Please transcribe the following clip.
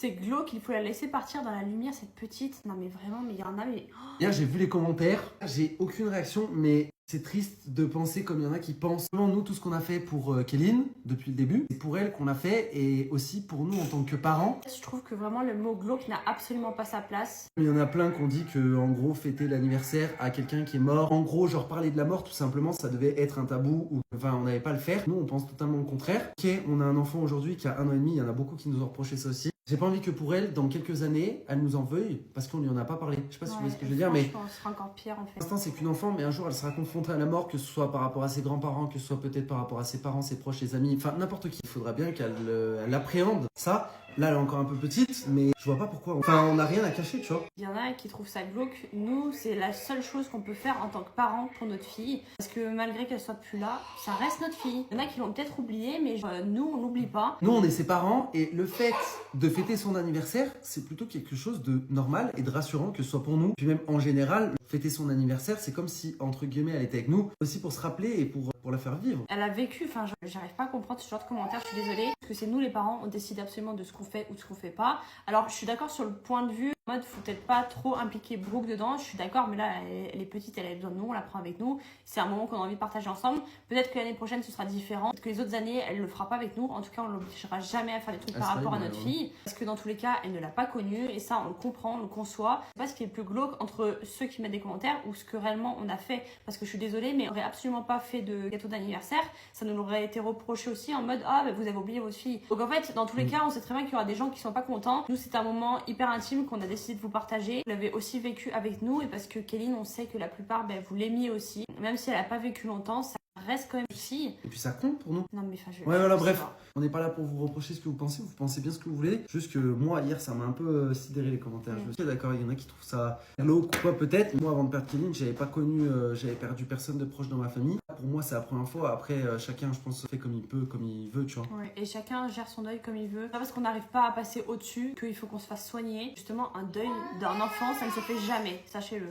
C'est glauque, il faut la laisser partir dans la lumière, cette petite. Non mais vraiment, mais il y en a, mais... Hier, j'ai vu les commentaires, j'ai aucune réaction, mais c'est triste de penser comme il y en a qui pensent. Nous, tout ce qu'on a fait pour Kéline, depuis le début, c'est pour elle qu'on a fait, et aussi pour nous en tant que parents. Je trouve que vraiment le mot glauque n'a absolument pas sa place. Il y en a plein qui ont dit que, en gros, fêter l'anniversaire à quelqu'un qui est mort, en gros, genre parler de la mort, tout simplement, ça devait être un tabou, ou enfin, on n'avait pas à le faire. Nous, on pense totalement le contraire. Ok, on a un enfant aujourd'hui qui a 1 an et demi, il y en a beaucoup qui nous ont reproché ça aussi. J'ai pas envie que pour elle, dans quelques années, elle nous en veuille parce qu'on lui en a pas parlé. Je sais pas si vous voyez ce que je veux dire, mais franchement, ce sera encore pire en fait. pour l'instant, c'est qu'une enfant, mais un jour, elle sera confrontée à la mort, que ce soit par rapport à ses grands-parents, que ce soit peut-être par rapport à ses parents, ses proches, ses amis, enfin n'importe qui. Il faudra bien qu'elle elle appréhende ça. Là, elle est encore un peu petite, mais je vois pas pourquoi. Enfin, on n'a rien à cacher, tu vois. Il y en a qui trouvent ça glauque. Nous, c'est la seule chose qu'on peut faire en tant que parents pour notre fille. Parce que malgré qu'elle soit plus là, ça reste notre fille. Il y en a qui l'ont peut-être oublié, mais nous, on n'oublie pas. Nous, on est ses parents, et le fait de fêter son anniversaire, c'est plutôt quelque chose de normal et de rassurant, que ce soit pour nous. Puis même en général, fêter son anniversaire, c'est comme si, entre guillemets, elle était avec nous, aussi pour se rappeler et pour la faire vivre. Elle a vécu, enfin, j'arrive pas à comprendre ce genre de commentaires, je suis désolée. Parce que c'est nous les parents, on décide absolument de ce qu'on fait ou de ce qu'on fait pas. Alors, je suis d'accord sur le point de vue, en mode, faut peut-être pas trop impliquer Brooke dedans, je suis d'accord, mais là, elle est petite, elle a besoin de nous, on la prend avec nous. C'est un moment qu'on a envie de partager ensemble. Peut-être que l'année prochaine, ce sera différent. Peut-être que les autres années, elle le fera pas avec nous. En tout cas, on l'obligera jamais à faire des trucs par rapport à notre fille. Parce que dans tous les cas, elle ne l'a pas connue, et ça, on le comprend, on le conçoit. Je sais pas ce qui est le plus glauque entre ceux qui mettent des commentaires ou ce que réellement on a fait. Parce que je suis désolée, mais on aurait absolument pas fait de gâteau d'anniversaire. Ça nous aurait été reproché aussi en mode, ah, bah, vous avez oublié votre fille. Donc en fait, dans tous les cas, on sait très bien qu'il y aura des gens qui sont pas contents. Nous, c'est un moment hyper intime qu'on a décidé de vous partager. Vous l'avez aussi vécu avec nous, et parce que Kéline, on sait que la plupart, bah, vous l'aimiez aussi. Même si elle a pas vécu longtemps, ça reste quand même une fille. Et puis ça compte pour nous. Non mais enfin, Ouais, voilà, bref. On n'est pas là pour vous reprocher ce que vous pensez bien ce que vous voulez. Juste que moi, hier, ça m'a un peu sidéré les commentaires. Je me suis dit, d'accord, il y en a qui trouvent ça glauque ou quoi, peut-être. Moi, avant de perdre Kéline, j'avais pas connu, j'avais perdu personne de proche dans ma famille. Pour moi, c'est la première fois. Après, chacun, je pense, fait comme il peut, comme il veut, tu vois. Ouais, et chacun gère son deuil comme il veut. Pas parce qu'on n'arrive pas à passer au-dessus qu'il faut qu'on se fasse soigner. Justement, un deuil d'un enfant, ça ne se fait jamais, sachez-le.